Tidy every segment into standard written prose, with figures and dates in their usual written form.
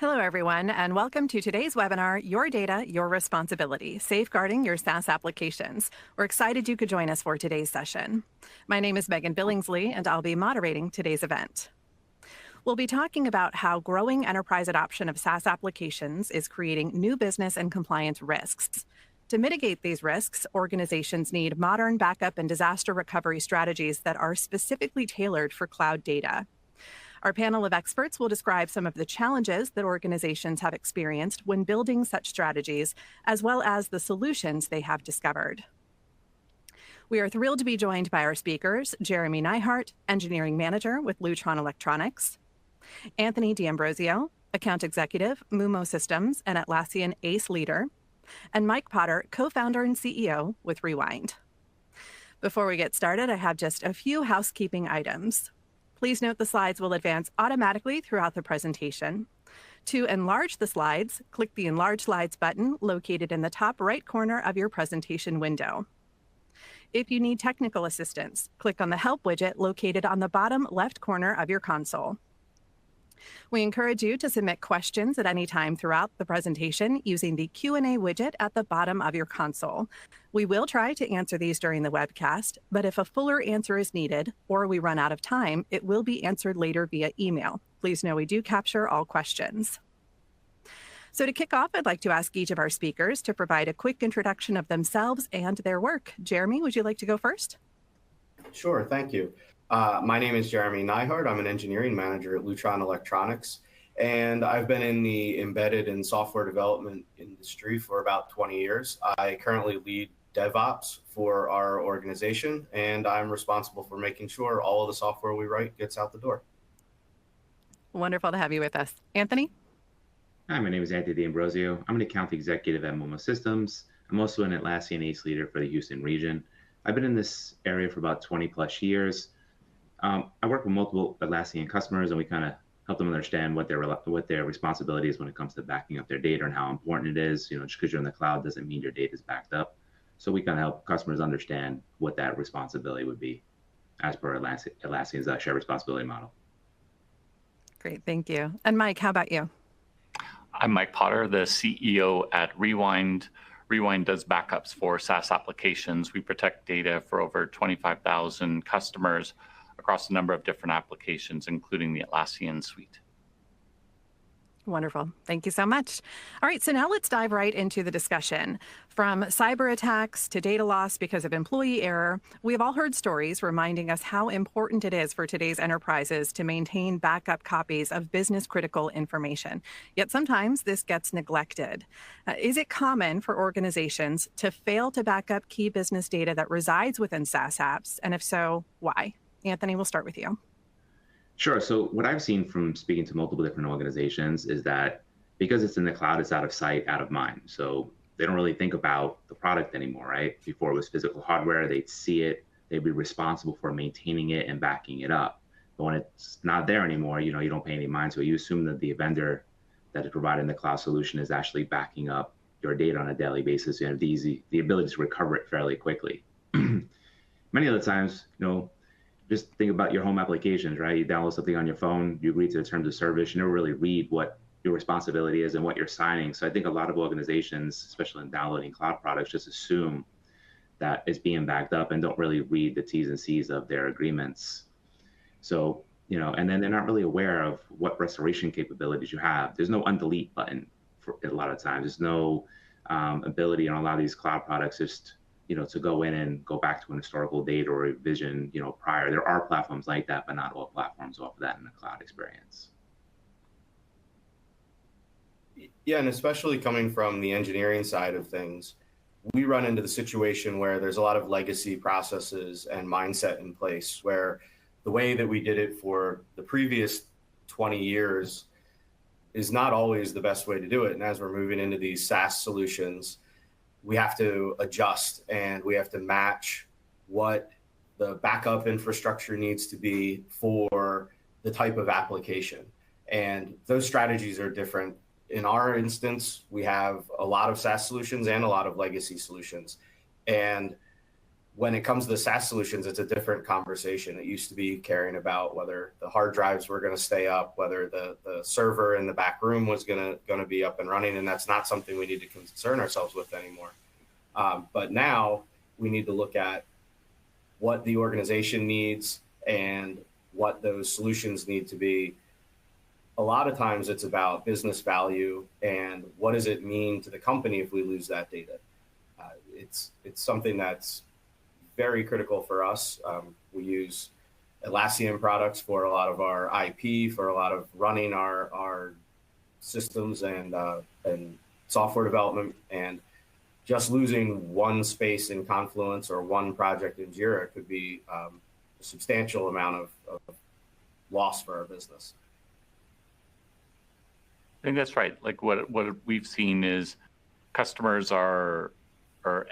Hello, everyone, and welcome to today's webinar, Your Data, Your Responsibility, Safeguarding Your SaaS Applications. We're excited you could join us for today's session. My name is Megan Billingsley, and I'll be moderating today's event. We'll be talking about how growing enterprise adoption of SaaS applications is creating new business and compliance risks. To mitigate these risks, organizations need modern backup and disaster recovery strategies that are specifically tailored for cloud data. Our panel of experts will describe some of the challenges that organizations have experienced when building such strategies, as well as the solutions they have discovered. We are thrilled to be joined by our speakers, Jeremy Neihart, Engineering Manager with Lutron Electronics, Anthony D'Ambrosio, Account Executive, Mumo Systems, and Atlassian ACE Leader, and Mike Potter, Co-founder and CEO with Rewind. Before we get started, I have just a few housekeeping items. Please note the slides will advance automatically throughout the presentation. To enlarge the slides, click the Enlarge Slides button located in the top right corner of your presentation window. If you need technical assistance, click on the Help widget located on the bottom left corner of your console. We encourage you to submit questions at any time throughout the presentation using the Q&A widget at the bottom of your console. We will try to answer these during the webcast, but if a fuller answer is needed or we run out of time, it will be answered later via email. Please know we do capture all questions. So to kick off, I'd like to ask each of our speakers to provide a quick introduction of themselves and their work. Jeremy, would you like to go first? Sure, thank you. My name is Jeremy Neihart. I'm an engineering manager at Lutron Electronics, and I've been in the embedded and software development industry for about 20 years. I currently lead DevOps for our organization, and I'm responsible for making sure all of the software we write gets out the door. Wonderful to have you with us. Anthony? Hi, my name is Anthony D'Ambrosio. I'm an account executive at Mumo Systems. I'm also an Atlassian ACE Leader for the Houston region. I've been in this area for about 20 plus years. I work with multiple Atlassian customers, and we kind of help them understand what their responsibility is when it comes to backing up their data and how important it is. You know, just because you're in the cloud doesn't mean your data is backed up. So we kind of help customers understand what that responsibility would be as per Atlassian's shared responsibility model. Great, thank you. And Mike, how about you? I'm Mike Potter, the CEO at Rewind. Rewind does backups for SaaS applications. We protect data for over 25,000 customers across a number of different applications, including the Atlassian suite. Wonderful. Thank you so much. All right, so now let's dive right into the discussion. From cyber attacks to data loss because of employee error, we have all heard stories reminding us how important it is for today's enterprises to maintain backup copies of business-critical information. Yet sometimes this gets neglected. Is it common for organizations to fail to back up key business data that resides within SaaS apps? And if so, why? Anthony, we'll start with you. Sure. So what I've seen from speaking to multiple different organizations is that because it's in the cloud, it's out of sight, out of mind. So they don't really think about the product anymore, right? Before it was physical hardware, they'd see it, they'd be responsible for maintaining it and backing it up. But when it's not there anymore, you don't pay any mind to it. You assume that the vendor that is providing the cloud solution is actually backing up your data on a daily basis. You have the ability to recover it fairly quickly. Many of the times, just think about your home applications, right? You download something on your phone, you agree to the terms of service, you never really read what your responsibility is and what you're signing. So I think a lot of organizations, especially in downloading cloud products, just assume that it's being backed up and don't really read the T's and C's of their agreements. So, and then they're not really aware of what restoration capabilities you have. There's no undelete button for a lot of times. There's no ability on a lot of these cloud products just to go in and go back to an historical date or revision, prior. There are platforms like that, but not all platforms offer that in the cloud experience. Yeah, and especially coming from the engineering side of things, we run into the situation where there's a lot of legacy processes and mindset in place where the way that we did it for the previous 20 years is not always the best way to do it. And as we're moving into these SaaS solutions, we have to adjust and we have to match what the backup infrastructure needs to be for the type of application. And those strategies are different. In our instance, we have a lot of SaaS solutions and a lot of legacy solutions. And when it comes to the SaaS solutions, it's a different conversation. It used to be caring about whether the hard drives were going to stay up, whether the server in the back room was going to be up and running, and that's not something we need to concern ourselves with anymore. But now we need to look at what the organization needs and what those solutions need to be. A lot of times it's about business value and what does it mean to the company if we lose that data. It's something that's very critical for us. We use Atlassian products for a lot of our IP, for a lot of running our systems and software development. And just losing one space in Confluence or one project in Jira could be a substantial amount of loss for our business. I think that's right. Like what we've seen is customers are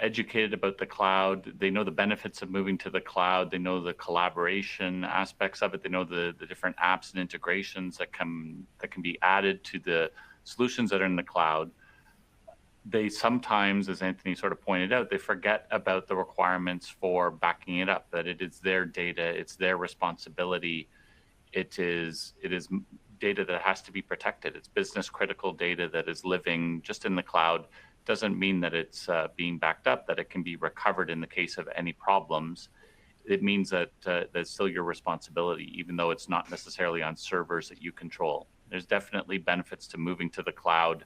educated about the cloud. They know the benefits of moving to the cloud. They know the collaboration aspects of it. They know the different apps and integrations that can be added to the solutions that are in the cloud. They sometimes, as Anthony sort of pointed out, they forget about the requirements for backing it up, that it is their data, it's their responsibility. It is data that has to be protected. It's business critical data that is living just in the cloud. Doesn't mean that it's being backed up, that it can be recovered in the case of any problems. It means that that's still your responsibility, even though it's not necessarily on servers that you control. There's definitely benefits to moving to the cloud.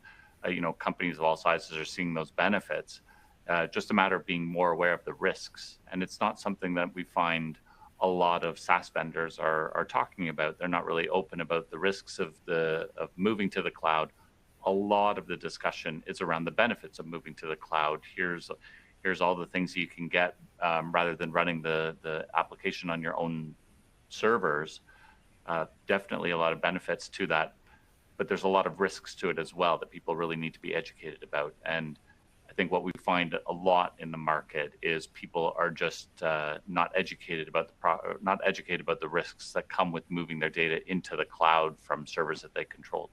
Companies of all sizes are seeing those benefits. Just a matter of being more aware of the risks. And it's not something that we find a lot of SaaS vendors are talking about. They're not really open about the risks of moving to the cloud. A lot of the discussion is around the benefits of moving to the cloud. Here's all the things you can get rather than running the application on your own servers. Definitely a lot of benefits to that, but there's a lot of risks to it as well that people really need to be educated about. And I think what we find a lot in the market is people are just not educated about the risks that come with moving their data into the cloud from servers that they control.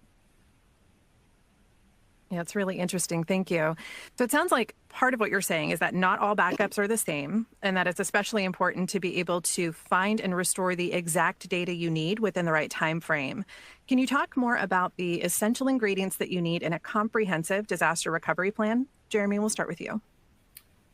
Yeah, it's really interesting. Thank you. So it sounds like part of what you're saying is that not all backups are the same, and that it's especially important to be able to find and restore the exact data you need within the right time frame. Can you talk more about the essential ingredients that you need in a comprehensive disaster recovery plan? Jeremy, we'll start with you.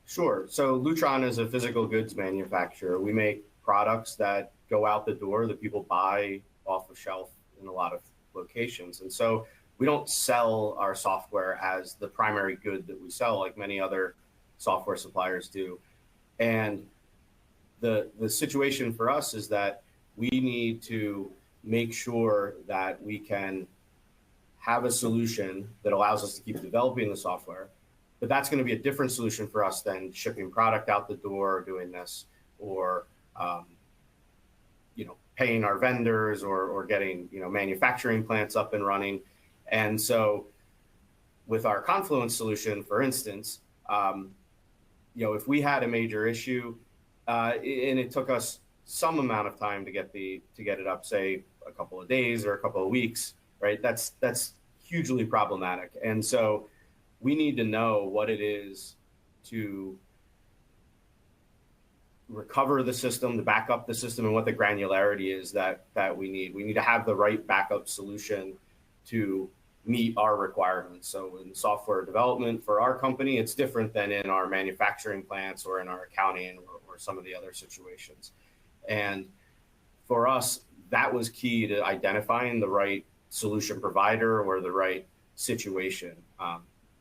Sure. So Lutron is a physical goods manufacturer. We make products that go out the door that people buy off the shelf in a lot of locations. And so we don't sell our software as the primary good that we sell like many other software suppliers do. And the situation for us is that we need to make sure that we can have a solution that allows us to keep developing the software. But that's going to be a different solution for us than shipping product out the door, or doing this, or paying our vendors, or getting manufacturing plants up and running. And so with our Confluence solution, for instance, if we had a major issue and it took us some amount of time to get it up, say a couple of days or a couple of weeks, right? That's hugely problematic. And so we need to know what it is to recover the system, to back up the system, and what the granularity is that we need. We need to have the right backup solution to meet our requirements. So in software development for our company, it's different than in our manufacturing plants or in our accounting or some of the other situations. And for us, that was key to identifying the right solution provider or the right situation.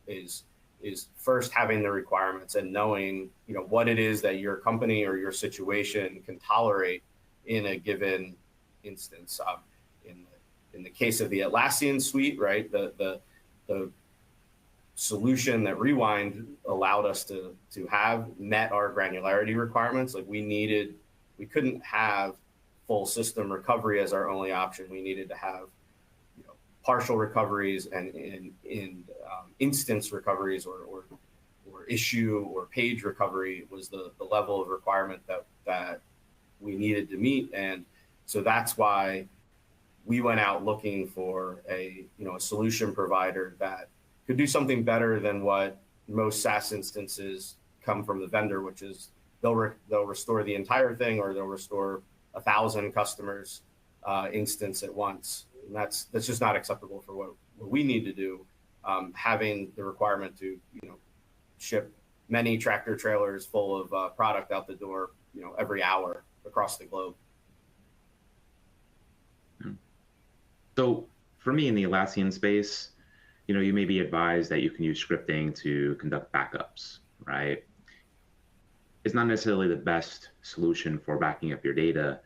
Is first having the requirements and knowing what it is that your company or your situation can tolerate in a given instance. In the case of the Atlassian suite, right, the solution that Rewind allowed us to have met our granularity requirements. Like we couldn't have full system recovery as our only option. We needed to have partial recoveries and instance recoveries or issue or page recovery was the level of requirement that we needed to meet. And so that's why we went out looking for a solution provider that could do something better than what most SaaS instances come from the vendor, which is they'll restore the entire thing, or they'll restore 1,000 customers instance at once. And that's just not acceptable for what we need to do. Having the requirement to ship many tractor trailers full of product out the door every hour across the globe. So for me in the Atlassian space, you may be advised that you can use scripting to conduct backups, right? It's not necessarily the best solution for backing up your data,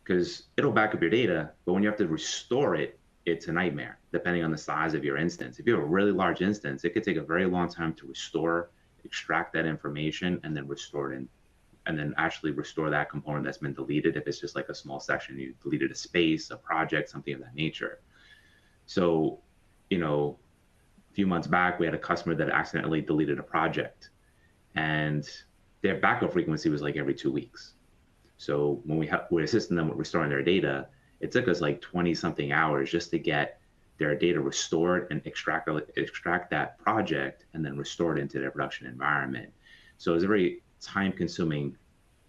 because it'll back up your data, but when you have to restore it, it's a nightmare, depending on the size of your instance. If you have a really large instance, it could take a very long time to restore, extract that information, and then restore it and then actually restore that component that's been deleted. If it's just like a small section, you deleted a space, a project, something of that nature. So, a few months back, we had a customer that accidentally deleted a project, and their backup frequency was like every 2 weeks. So when we're assisting them with restoring their data, it took us like 20 something hours just to get their data restored and extract that project and then restore it into their production environment. So it's a very time consuming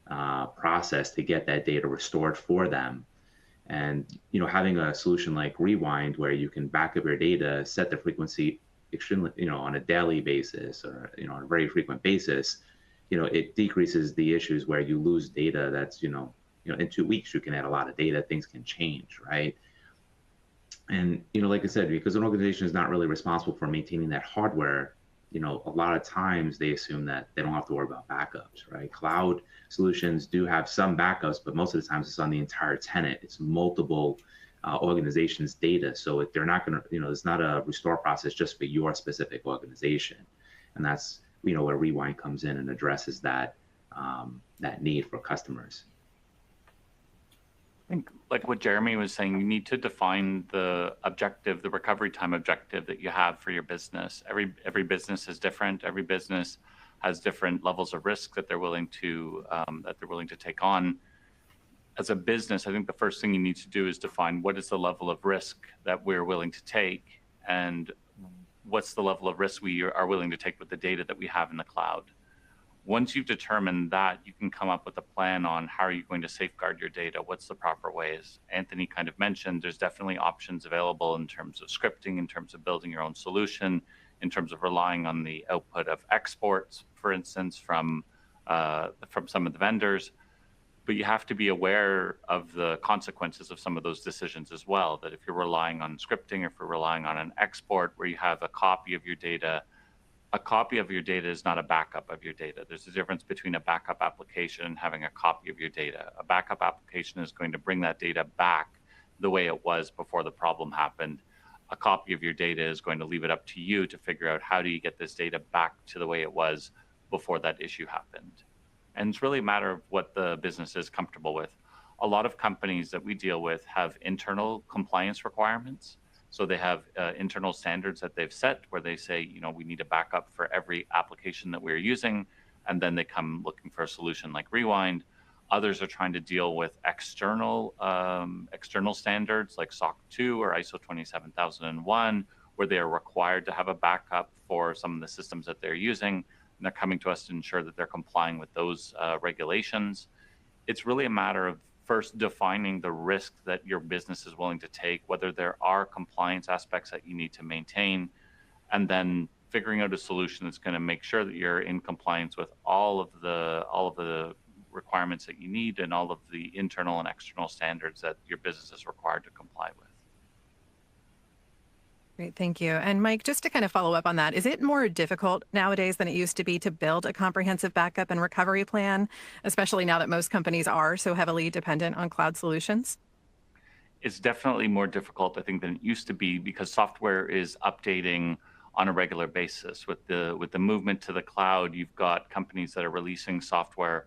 process to get that data restored for them. And, having a solution like Rewind, where you can back up your data, set the frequency extremely, on a daily basis or, on a very frequent basis, it decreases the issues where you lose data that's, in 2 weeks, you can add a lot of data, things can change, right? And, like I said, because an organization is not really responsible for maintaining that hardware, a lot of times they assume that they don't have to worry about backups, right? Cloud solutions do have some backups, but most of the times it's on the entire tenant. It's multiple organizations' data. So they're not going to, it's not a restore process just for your specific organization. And that's, where Rewind comes in and addresses that need for customers. I think, like what Jeremy was saying, you need to define the objective, the recovery time objective that you have for your business. Every business is different. Every business has different levels of risk that they're willing to take on. As a business, I think the first thing you need to do is define what is the level of risk that we're willing to take, and what's the level of risk we are willing to take with the data that we have in the cloud. Once you've determined that, you can come up with a plan on how are you going to safeguard your data, what's the proper ways. Anthony kind of mentioned there's definitely options available in terms of scripting, in terms of building your own solution, in terms of relying on the output of exports, for instance, from some of the vendors. But you have to be aware of the consequences of some of those decisions as well, that if you're relying on scripting, if you're relying on an export where you have a copy of your data is not a backup of your data. There's a difference between a backup application and having a copy of your data. A backup application is going to bring that data back the way it was before the problem happened. A copy of your data is going to leave it up to you to figure out how do you get this data back to the way it was before that issue happened. And it's really a matter of what the business is comfortable with. A lot of companies that we deal with have internal compliance requirements. So they have internal standards that they've set where they say, we need a backup for every application that we're using. And then they come looking for a solution like Rewind. Others are trying to deal with external standards like SOC 2 or ISO 27001, where they are required to have a backup for some of the systems that they're using. And they're coming to us to ensure that they're complying with those regulations. It's really a matter of first defining the risk that your business is willing to take, whether there are compliance aspects that you need to maintain, and then figuring out a solution that's going to make sure that you're in compliance with all of the requirements that you need and all of the internal and external standards that your business is required to comply with. Great, thank you. And Mike, just to kind of follow up on that, is it more difficult nowadays than it used to be to build a comprehensive backup and recovery plan, especially now that most companies are so heavily dependent on cloud solutions? It's definitely more difficult, I think, than it used to be because software is updating on a regular basis. With the movement to the cloud, you've got companies that are releasing software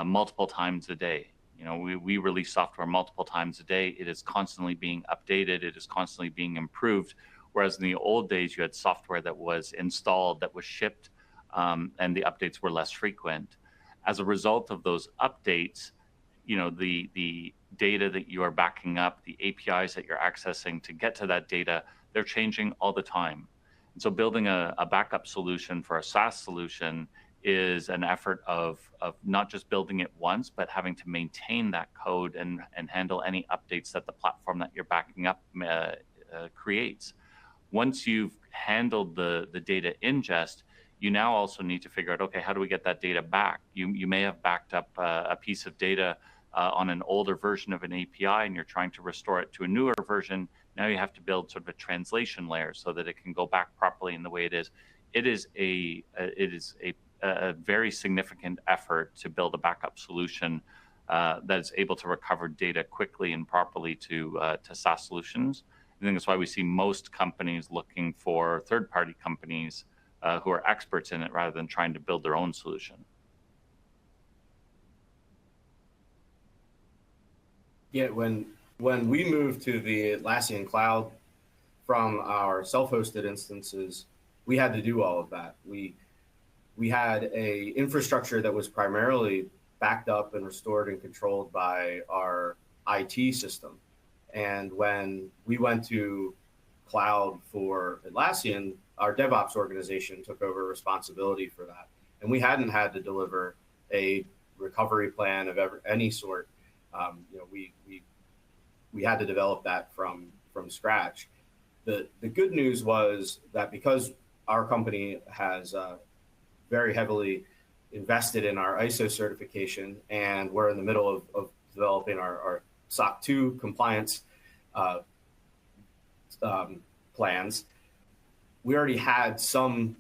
multiple times a day. We release software multiple times a day. It is constantly being updated. It is constantly being improved. Whereas in the old days, you had software that was installed, that was shipped, and the updates were less frequent. As a result of those updates, the data that you are backing up, the APIs that you're accessing to get to that data, they're changing all the time. And so building a backup solution for a SaaS solution is an effort of not just building it once, but having to maintain that code and handle any updates that the platform that you're backing up creates. Once you've handled the data ingest, you now also need to figure out, okay, how do we get that data back? You may have backed up a piece of data on an older version of an API, and you're trying to restore it to a newer version. Now you have to build sort of a translation layer so that it can go back properly in the way it is. It is a very significant effort to build a backup solution that is able to recover data quickly and properly to SaaS solutions. I think that's why we see most companies looking for third-party companies who are experts in it rather than trying to build their own solution. Yeah, when we moved to the Atlassian cloud from our self-hosted instances, we had to do all of that. We had a infrastructure that was primarily backed up and restored and controlled by our IT system. And when we went to cloud for Atlassian, our DevOps organization took over responsibility for that. And we hadn't had to deliver a recovery plan of any sort. We had to develop that from scratch. The good news was that because our company has very heavily invested in our ISO certification, and we're in the middle of developing our SOC 2 compliance plans, we already had some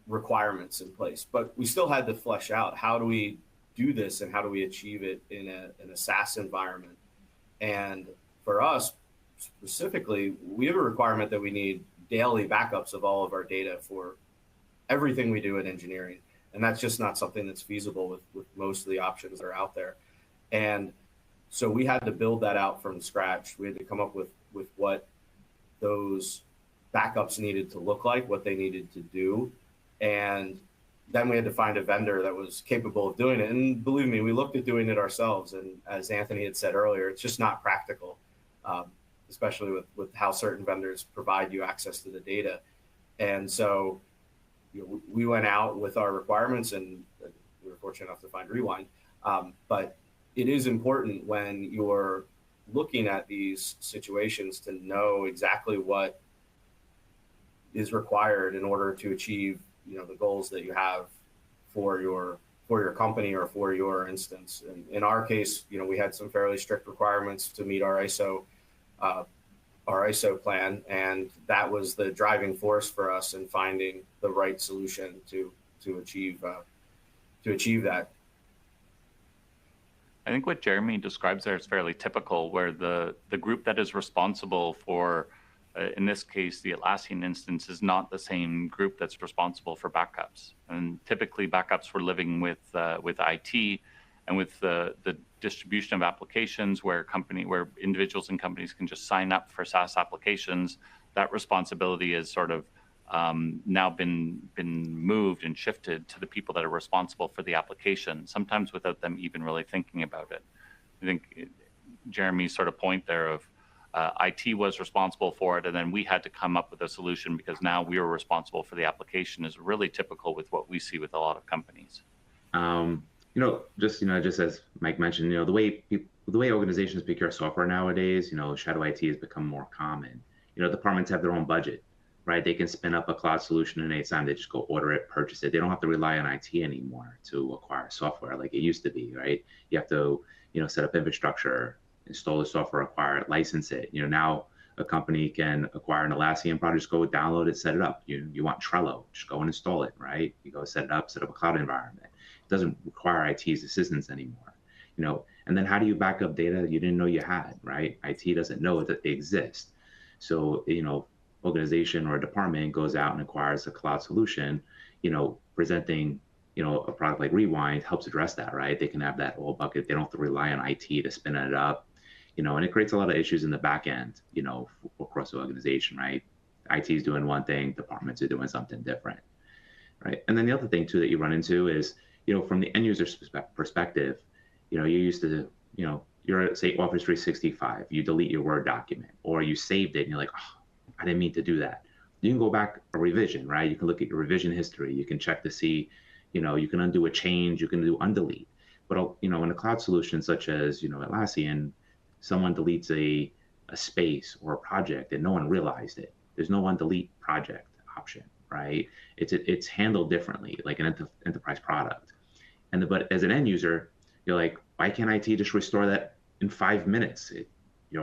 requirements in place, but we still had to flesh out how do we do this and how do we achieve it in a SaaS environment. And for us specifically, we have a requirement that we need daily backups of all of our data for everything we do in engineering. And that's just not something that's feasible with most of the options that are out there. And so we had to build that out from scratch. We had to come up with what those backups needed to look like, what they needed to do. And then we had to find a vendor that was capable of doing it. And believe me, we looked at doing it ourselves. And as Anthony had said earlier, it's just not practical, especially with how certain vendors provide you access to the data. And so we went out with our requirements, and we were fortunate enough to find Rewind. But it is important when you're looking at these situations to know exactly what is required in order to achieve the goals that you have for your company or for your instance. And in our case, we had some fairly strict requirements to meet our ISO plan, and that was the driving force for us in finding the right solution to achieve that. I think what Jeremy describes there is fairly typical, where the group that is responsible for, in this case, the Atlassian instance, is not the same group that's responsible for backups. And typically backups were living with IT and with the distribution of applications where individuals and companies can just sign up for SaaS applications. That responsibility has sort of now been moved and shifted to the people that are responsible for the application, sometimes without them even really thinking about it. I think Jeremy's sort of point there of IT was responsible for it, and then we had to come up with a solution because now we were responsible for the application is really typical with what we see with a lot of companies. Just as Mike mentioned, the way organizations procure software nowadays, shadow IT has become more common. Departments have their own budget, right? They can spin up a cloud solution at any time. They just go order it, purchase it. They don't have to rely on IT anymore to acquire software like it used to be, right? You have to, set up infrastructure, install the software, acquire it, license it. Now a company can acquire an Atlassian product, just go download it, set it up. You want Trello, just go and install it, right? You go set up a cloud environment. It doesn't require IT's assistance anymore, and then how do you back up data you didn't know you had, right? IT doesn't know that they exist. So, organization or a department goes out and acquires a cloud solution, presenting, a product like Rewind helps address that, right? They can have that whole bucket. They don't have to rely on IT to spin it up, and it creates a lot of issues in the back end, across the organization, right? IT is doing one thing, departments are doing something different, right? And then the other thing too that you run into is, from the end user's perspective, you used to, you're at, say, Office 365, you delete your Word document, or you saved it and you're like, oh, I didn't mean to do that. You can go back a revision, right? You can look at your revision history. You can check to see, You can undo a change, you can do undelete. But in a cloud solution such as Atlassian, someone deletes a space or a project and no one realized it. There's no undelete project option, right? It's handled differently, like an enterprise product. But as an end user, you're like, why can't IT just restore that in 5 minutes?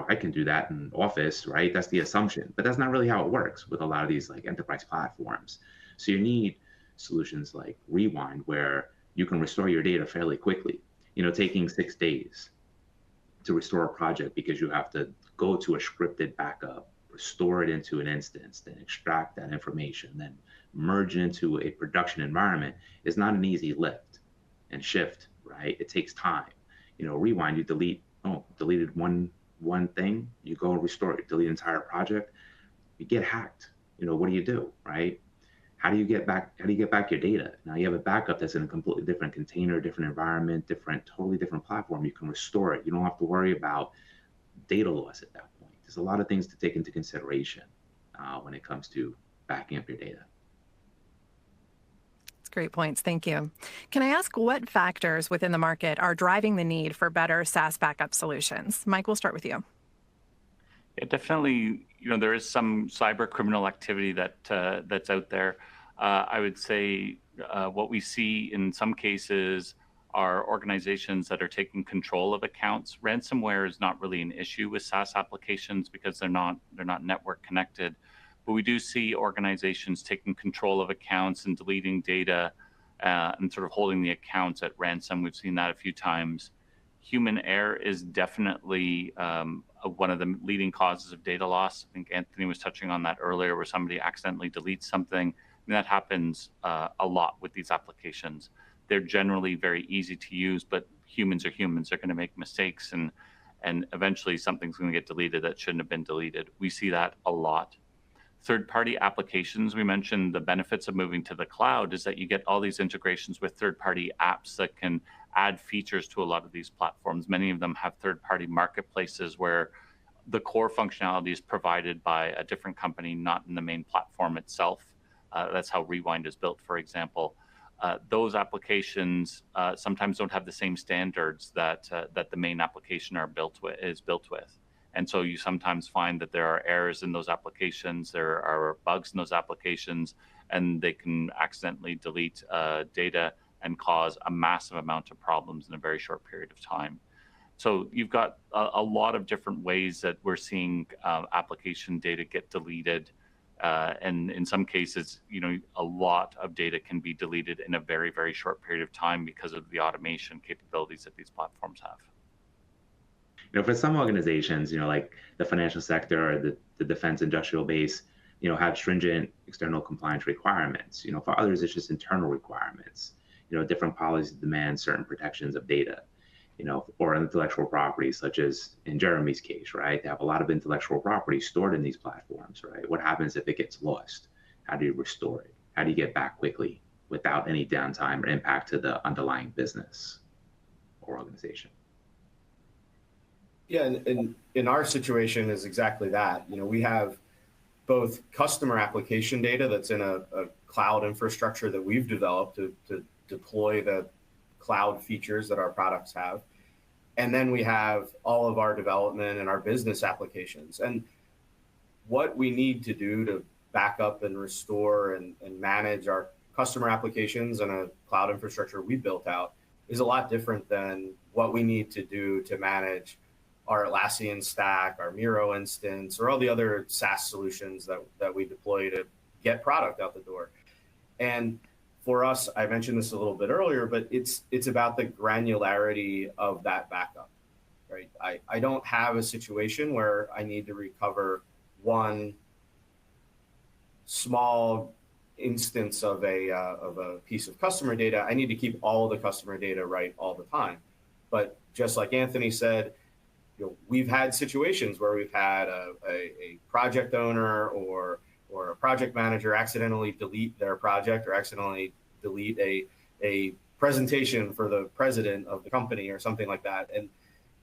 I can do that in Office, right? That's the assumption, but that's not really how it works with a lot of these like enterprise platforms. So you need solutions like Rewind, where you can restore your data fairly quickly. Taking 6 days to restore a project because you have to go to a scripted backup, restore it into an instance, then extract that information, then merge it into a production environment is not an easy lift and shift, right? It takes time. Rewind, you deleted one thing, you go and restore it, delete an entire project, you get hacked. What do you do, right? How do you get back your data? Now you have a backup that's in a completely different container, different environment, totally different platform. You can restore it. You don't have to worry about data loss at that point. There's a lot of things to take into consideration when it comes to backing up your data. That's great points. Thank you. Can I ask what factors within the market are driving the need for better SaaS backup solutions? Mike, we'll start with you. Yeah, definitely. There is some cyber criminal activity that's out there. I would say what we see in some cases are organizations that are taking control of accounts. Ransomware is not really an issue with SaaS applications because they're not network connected. But we do see organizations taking control of accounts and deleting data and sort of holding the accounts at ransom. We've seen that a few times. Human error is definitely one of the leading causes of data loss. I think Anthony was touching on that earlier, where somebody accidentally deletes something. And that happens a lot with these applications. They're generally very easy to use, but humans are humans. They're going to make mistakes, and eventually something's going to get deleted that shouldn't have been deleted. We see that a lot. Third-party applications, we mentioned the benefits of moving to the cloud is that you get all these integrations with third-party apps that can add features to a lot of these platforms. Many of them have third-party marketplaces where the core functionality is provided by a different company, not in the main platform itself. That's how Rewind is built, for example. Those applications sometimes don't have the same standards that the main application is built with. And so you sometimes find that there are errors in those applications, there are bugs in those applications, and they can accidentally delete data and cause a massive amount of problems in a very short period of time. So you've got a lot of different ways that we're seeing application data get deleted. And in some cases, a lot of data can be deleted in a very, very short period of time because of the automation capabilities that these platforms have. For some organizations, like the financial sector or the defense industrial base, have stringent external compliance requirements. For others, it's just internal requirements. Different policies demand certain protections of data, or intellectual property, such as in Jeremy's case, right? They have a lot of intellectual property stored in these platforms, right? What happens if it gets lost? How do you restore it? How do you get back quickly without any downtime or impact to the underlying business or organization? Yeah, and in our situation is exactly that. We have both customer application data that's in a cloud infrastructure that we've developed to deploy the cloud features that our products have. And then we have all of our development and our business applications. And what we need to do to back up and restore and manage our customer applications and a cloud infrastructure we built out is a lot different than what we need to do to manage our Atlassian stack, our Miro instance, or all the other SaaS solutions that we deploy to get product out the door. And for us, I mentioned this a little bit earlier, but it's about the granularity of that backup, right? I don't have a situation where I need to recover one small instance of a piece of customer data. I need to keep all the customer data right all the time. But just like Anthony said, we've had situations where we've had a project owner or a project manager accidentally delete their project or accidentally delete a presentation for the president of the company or something like that. And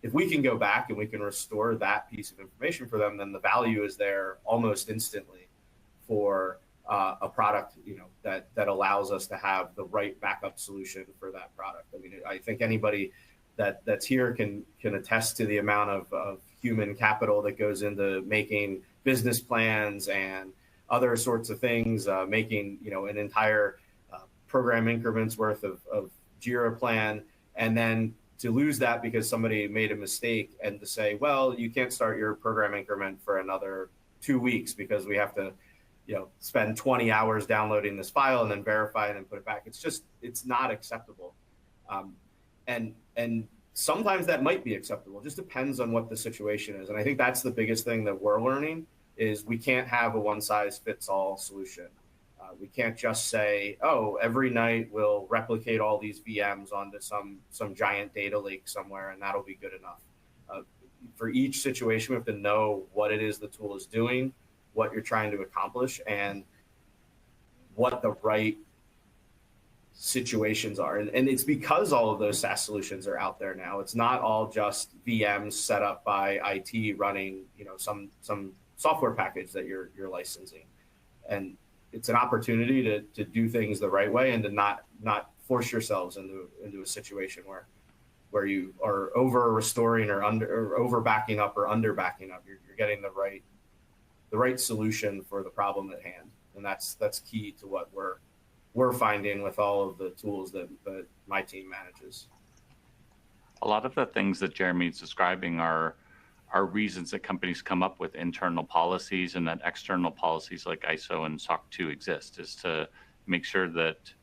if we can go back and we can restore that piece of information for them, then the value is there almost instantly for a product, that allows us to have the right backup solution for that product. I mean, I think anybody that's here can attest to the amount of human capital that goes into making business plans and other sorts of things, making an entire program increments worth of Jira plan, and then to lose that because somebody made a mistake, and to say, well, you can't start your program increment for another 2 weeks because we have to spend 20 hours downloading this file and then verify it and put it back. It's not acceptable. And sometimes that might be acceptable. It just depends on what the situation is. And I think that's the biggest thing that we're learning is we can't have a one size fits all solution. We can't just say, oh, every night we'll replicate all these VMs onto some giant data lake somewhere and that'll be good enough. For each situation, we have to know what it is the tool is doing, what you're trying to accomplish, and what the right situations are. And it's because all of those SaaS solutions are out there now. It's not all just VMs set up by IT running, some software package that you're licensing. And it's an opportunity to do things the right way and to not force yourselves into a situation where you are over restoring or over backing up or under backing up. You're getting the right solution for the problem at hand, and that's key to what we're finding with all of the tools that my team manages. A lot of the things that Jeremy's describing are reasons that companies come up with internal policies, and that external policies like ISO and SOC 2 exist, is to make sure that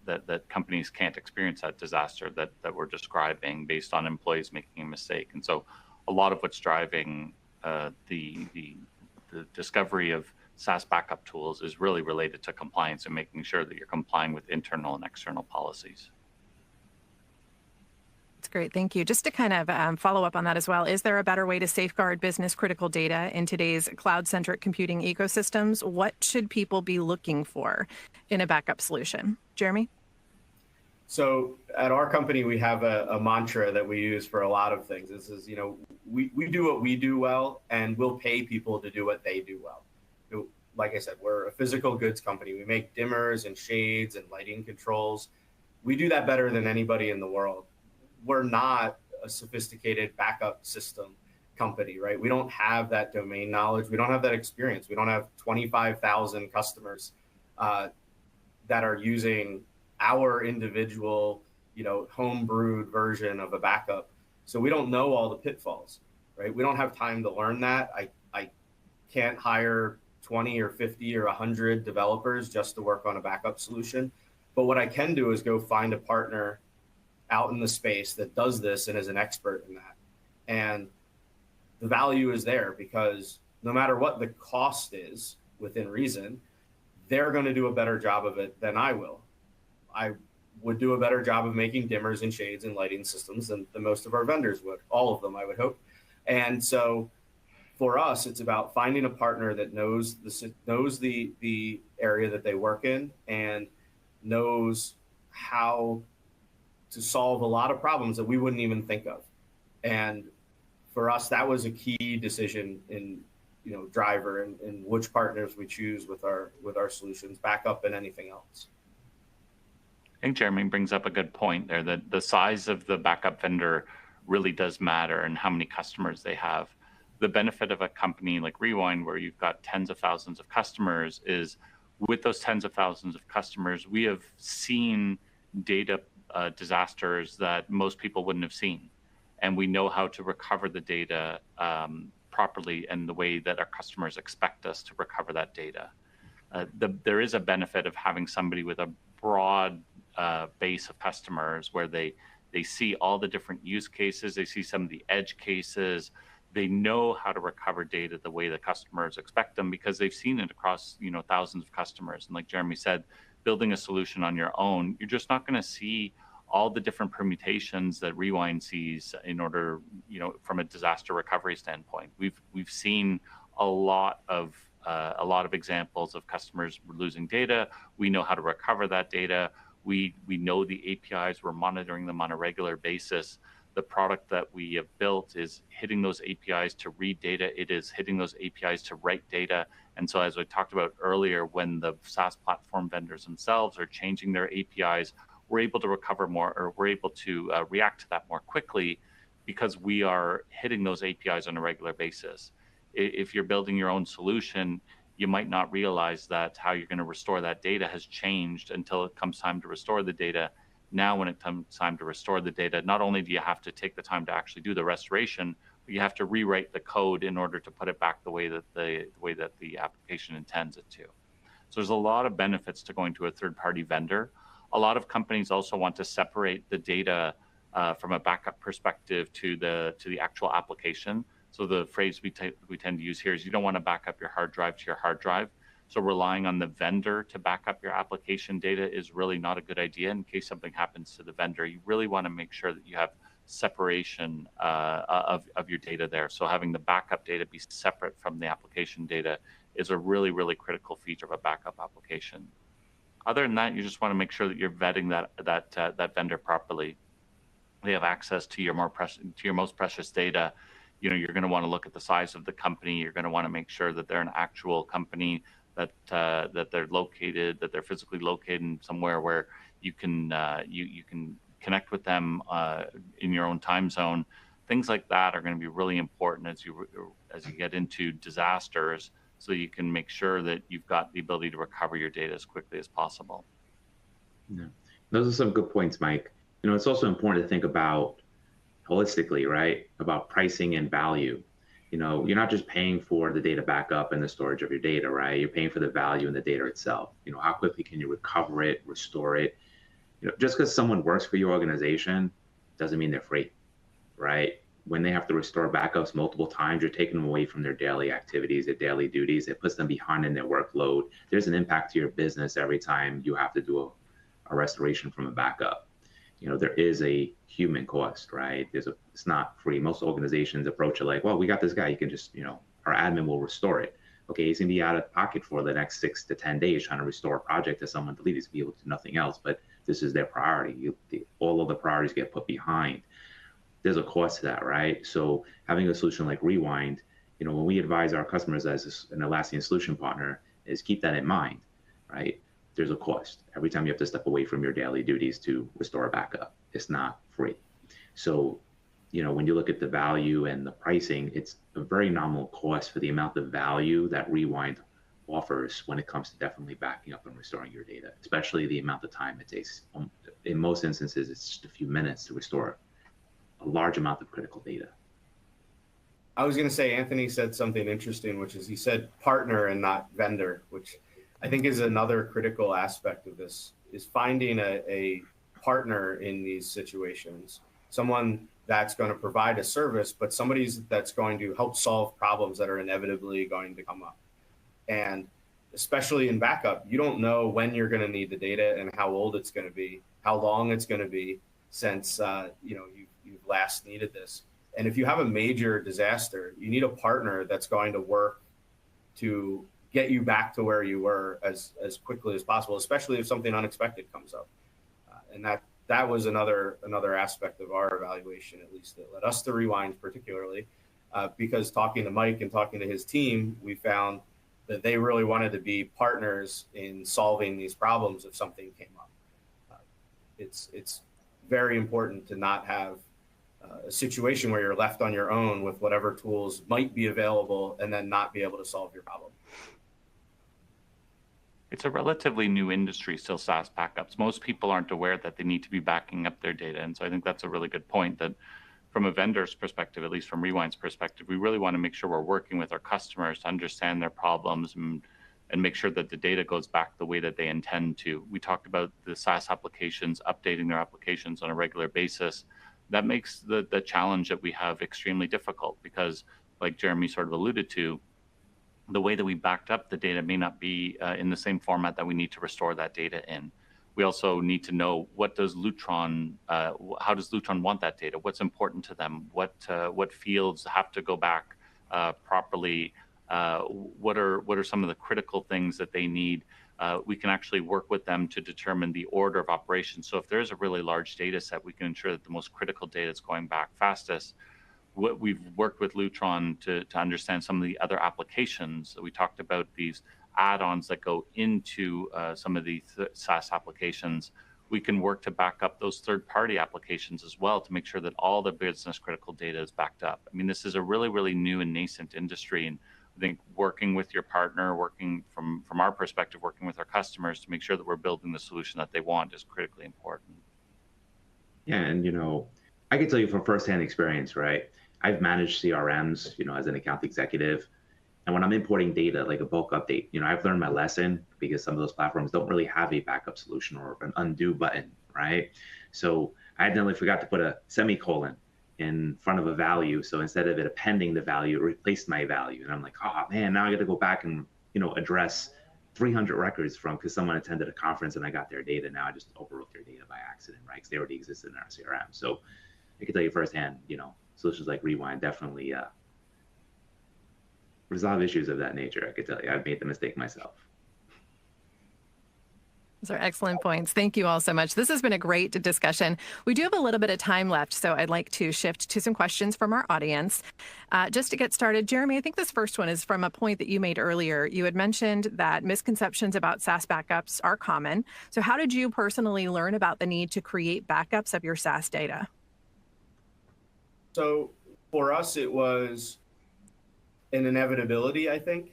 that companies can't experience that disaster that we're describing based on employees making a mistake. And so a lot of what's driving the discovery of SaaS backup tools is really related to compliance and making sure that you're complying with internal and external policies. That's great. Thank you. Just to kind of follow up on that as well, is there a better way to safeguard business critical data in today's cloud-centric computing ecosystems? What should people be looking for in a backup solution? Jeremy? So at our company, we have a mantra that we use for a lot of things. This is, we do what we do well, and we'll pay people to do what they do well. Like I said, we're a physical goods company. We make dimmers and shades and lighting controls. We do that better than anybody in the world. We're not a sophisticated backup system company, right? We don't have that domain knowledge. We don't have that experience. We don't have 25,000 customers that are using our individual, home-brewed version of a backup. So we don't know all the pitfalls, right? We don't have time to learn that. I can't hire 20 or 50 or 100 developers just to work on a backup solution. But what I can do is go find a partner out in the space that does this and is an expert in that. And the value is there because no matter what the cost is within reason, they're going to do a better job of it than I will. I would do a better job of making dimmers and shades and lighting systems than most of our vendors would, all of them, I would hope. And so for us, it's about finding a partner that knows the area that they work in and knows how to solve a lot of problems that we wouldn't even think of. And for us, that was a key decision in driver and which partners we choose with our solutions, backup and anything else. I think Jeremy brings up a good point there, that the size of the backup vendor really does matter and how many customers they have. The benefit of a company like Rewind, where you've got tens of thousands of customers, is with those tens of thousands of customers, we have seen data disasters that most people wouldn't have seen. And we know how to recover the data properly and the way that our customers expect us to recover that data. There is a benefit of having somebody with a broad base of customers where they see all the different use cases, they see some of the edge cases, they know how to recover data the way the customers expect them because they've seen it across thousands of customers. And like Jeremy said, building a solution on your own, you're just not going to see all the different permutations that Rewind sees in order, from a disaster recovery standpoint. We've seen a lot of examples of customers losing data. We know how to recover that data. We know the APIs. We're monitoring them on a regular basis. the product that we have built is hitting those APIs to read data. It is hitting those APIs to write data. And so as I talked about earlier, when the SaaS platform vendors themselves are changing their APIs, we're able to recover more, or we're able to react to that more quickly because we are hitting those APIs on a regular basis. If you're building your own solution, you might not realize that how you're going to restore that data has changed until it comes time to restore the data. Now, when it comes time to restore the data, not only do you have to take the time to actually do the restoration, but you have to rewrite the code in order to put it back the way that the application intends it to. So there's a lot of benefits to going to a third-party vendor. A lot of companies also want to separate the data from a backup perspective to the actual application. So the phrase we tend to use here is you don't want to back up your hard drive to your hard drive. So relying on the vendor to back up your application data is really not a good idea in case something happens to the vendor. You really want to make sure that you have separation of your data there. So having the backup data be separate from the application data is a really, really critical feature of a backup application. Other than that, you just want to make sure that you're vetting that vendor properly. They have access to your most precious data. You know, you're going to want to look at the size of the company. You're going to want to make sure that they're an actual company, that they're physically located in somewhere where you can connect with them in your own time zone. Things like that are going to be really important as you get into disasters, so you can make sure that you've got the ability to recover your data as quickly as possible. Yeah, those are some good points, Mike. You know, it's also important to think about holistically, right? About pricing and value. You know, you're not just paying for the data backup and the storage of your data, right? You're paying for the value in the data itself. You know, how quickly can you recover it, restore it? You know, just because someone works for your organization doesn't mean they're free, right? When they have to restore backups multiple times, you're taking them away from their daily activities, their daily duties. It puts them behind in their workload. There's an impact to your business every time you have to do a restoration from a backup. You know, there is a human cost, right? It's not free. Most organizations approach it like, well, we got this guy. You can just, you know, our admin will restore it. Okay, he's gonna be out of pocket for the next 6 to 10 days trying to restore a project that someone deleted. He's be able to do nothing else, but this is their priority. All of the priorities get put behind. There's a cost to that, right? So having a solution like Rewind, you know, when we advise our customers as an Atlassian solution partner, is keep that in mind, right? There's a cost. Every time you have to step away from your daily duties to restore a backup, it's not free. So, you know, when you look at the value and the pricing, it's a very nominal cost for the amount of value that Rewind offers when it comes to definitely backing up and restoring your data, especially the amount of time it takes. In most instances, it's just a few minutes to restore a large amount of critical data. I was going to say, Anthony said something interesting, which is he said partner and not vendor, which I think is another critical aspect of this, is finding a partner in these situations, someone that's going to provide a service, but somebody that's going to help solve problems that are inevitably going to come up. And especially in backup, you don't know when you're going to need the data and how old it's going to be, how long it's going to be since you've last needed this. And if you have a major disaster, you need a partner that's going to work to get you back to where you were as quickly as possible, especially if something unexpected comes up. And that was another aspect of our evaluation, at least that led us to Rewind particularly, because talking to Mike and talking to his team, we found that they really wanted to be partners in solving these problems if something came up. It's very important to not have a situation where you're left on your own with whatever tools might be available and then not be able to solve your problem. It's a relatively new industry still, SaaS backups. Most people aren't aware that they need to be backing up their data. And so I think that's a really good point, that from a vendor's perspective, at least from Rewind's perspective, we really want to make sure we're working with our customers to understand their problems and make sure that the data goes back the way that they intend to. We talked about the SaaS applications, updating their applications on a regular basis. That makes the challenge that we have extremely difficult because, like Jeremy sort of alluded to, the way that we backed up the data may not be in the same format that we need to restore that data in. We also need to know how does Lutron want that data? What's important to them? What fields have to go back properly? What are some of the critical things that they need? we can actually work with them to determine the order of operations. So if there's a really large data set, we can ensure that the most critical data is going back fastest. What we've worked with Lutron to understand some of the other applications. We talked about these add-ons that go into some of the SaaS applications. We can work to back up those third-party applications as well to make sure that all the business critical data is backed up. I mean, this is a really, really new and nascent industry, and I think working with your partner, working from our perspective, working with our customers to make sure that we're building the solution that they want is critically important. Yeah, and I can tell you from firsthand experience, right? I've managed CRMs, as an account executive. And when I'm importing data, like a bulk update, I've learned my lesson because some of those platforms don't really have a backup solution or an undo button, right? So I accidentally forgot to put a semicolon in front of a value. So instead of it appending the value, it replaced my value. And I'm like, oh man, now I got to go back and, address 300 records because someone attended a conference and I got their data. Now I just overwrote their data by accident, right? Because they already existed in our CRM. So I can tell you firsthand, solutions like Rewind definitely resolve issues of that nature. I could tell you, I've made the mistake myself. Those are excellent points. Thank you all so much. This has been a great discussion. We do have a little bit of time left, so I'd like to shift to some questions from our audience. Just to get started, Jeremy, I think this first one is from a point that you made earlier. You had mentioned that misconceptions about SaaS backups are common. So how did you personally learn about the need to create backups of your SaaS data? So for us, it was an inevitability, I think.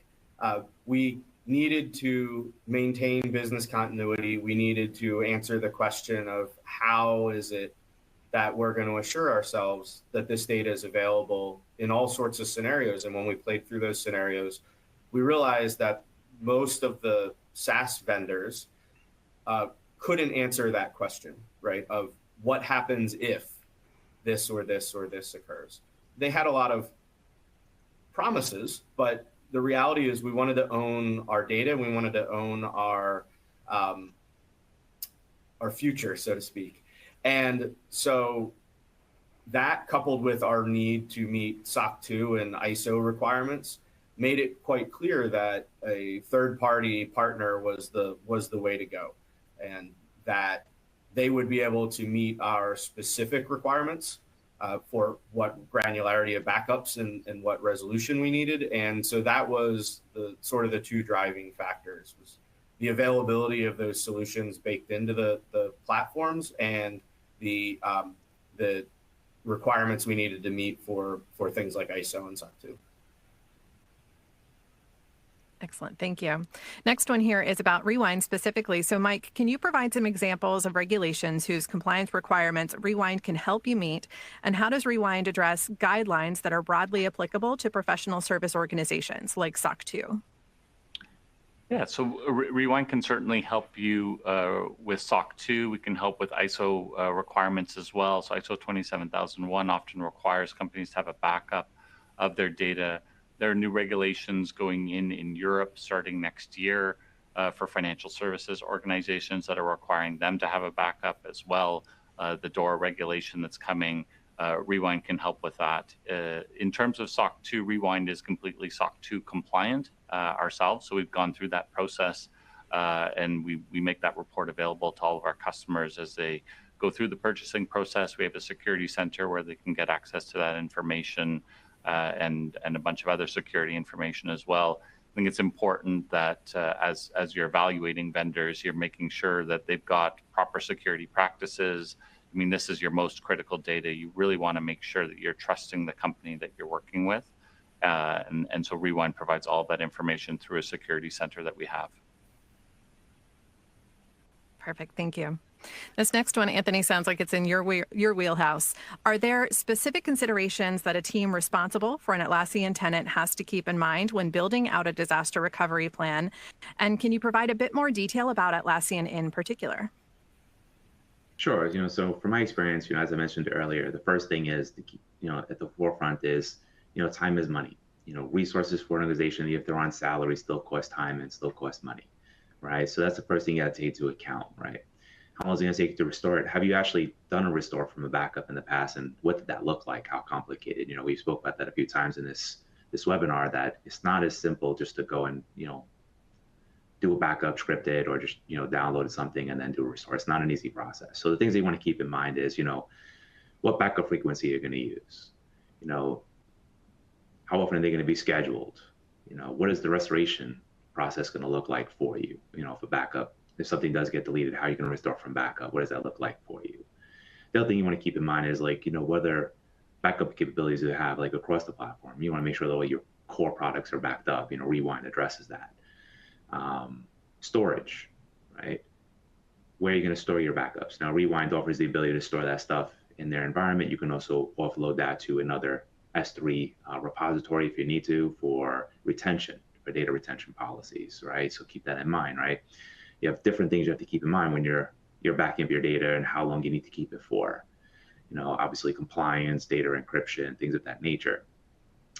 We needed to maintain business continuity. We needed to answer the question of how is it that we're going to assure ourselves that this data is available in all sorts of scenarios. And when we played through those scenarios, we realized that most of the SaaS vendors couldn't answer that question, right? Of what happens if this or this or this occurs. They had a lot of promises, but the reality is we wanted to own our data. We wanted to own our future, so to speak. And so that, coupled with our need to meet SOC 2 and ISO requirements, made it quite clear that a third-party partner was the way to go, and that they would be able to meet our specific requirements for what granularity of backups and what resolution we needed. And so that was the sort of the two driving factors, was the availability of those solutions baked into the platforms and the requirements we needed to meet for things like ISO and SOC 2. Excellent. Thank you. Next one here is about Rewind specifically. So Mike, can you provide some examples of regulations whose compliance requirements Rewind can help you meet? And how does Rewind address guidelines that are broadly applicable to professional service organizations like SOC 2? Yeah, so Rewind can certainly help you with SOC 2. We can help with ISO requirements as well. So ISO 27001 often requires companies to have a backup of their data. There are new regulations going in Europe starting next year for financial services organizations that are requiring them to have a backup as well. The DORA regulation that's coming, Rewind can help with that. In terms of SOC 2, Rewind is completely SOC 2 compliant ourselves. So we've gone through that process and we make that report available to all of our customers as they go through the purchasing process. We have a security center where they can get access to that information. And a bunch of other security information as well. I think it's important that as you're evaluating vendors, you're making sure that they've got proper security practices. I mean, this is your most critical data. You really want to make sure that you're trusting the company that you're working with. And so Rewind provides all that information through a security center that we have. Perfect. Thank you. This next one, Anthony, sounds like it's in your wheelhouse. Are there specific considerations that a team responsible for an Atlassian tenant has to keep in mind when building out a disaster recovery plan? And can you provide a bit more detail about Atlassian in particular? Sure. So from my experience, as I mentioned earlier, the first thing is to keep, at the forefront is, time is money. Resources for an organization, if they're on salary, still cost time and still cost money, right? So that's the first thing you got to take into account, right? How long is it going to take to restore it? Have you actually done a restore from a backup in the past? And what did that look like? How complicated? We spoke about that a few times in this webinar, that it's not as simple just to go and, do a backup scripted or just, download something and then do a restore. It's not an easy process. So the things that you want to keep in mind is, what backup frequency you're going to use. How often are they going to be scheduled? What is the restoration process going to look like for you? If a backup, if something does get deleted, how are you going to restore from backup? What does that look like for you? The other thing you want to keep in mind is whether backup capabilities you have across the platform. You want to make sure that all your core products are backed up. Rewind addresses that. Storage, right? Where are you going to store your backups? Now, Rewind offers the ability to store that stuff in their environment. You can also offload that to another S3 repository if you need to for retention, for data retention policies, right? So keep that in mind, right? You have different things you have to keep in mind when you're backing up your data and how long you need to keep it for. Obviously compliance, data encryption, things of that nature.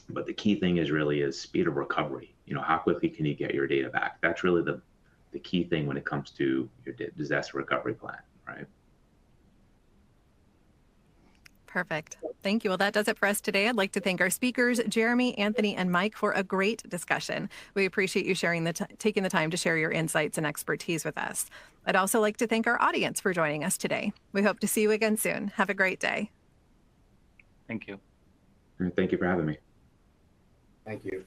But the key thing is speed of recovery. How quickly can you get your data back? That's really the key thing when it comes to your disaster recovery plan, right? Perfect. Thank you. Well, that does it for us today. I'd like to thank our speakers, Jeremy, Anthony, and Mike, for a great discussion. We appreciate you taking the time to share your insights and expertise with us. I'd also like to thank our audience for joining us today. We hope to see you again soon. Have a great day. Thank you. Thank you for having me. Thank you.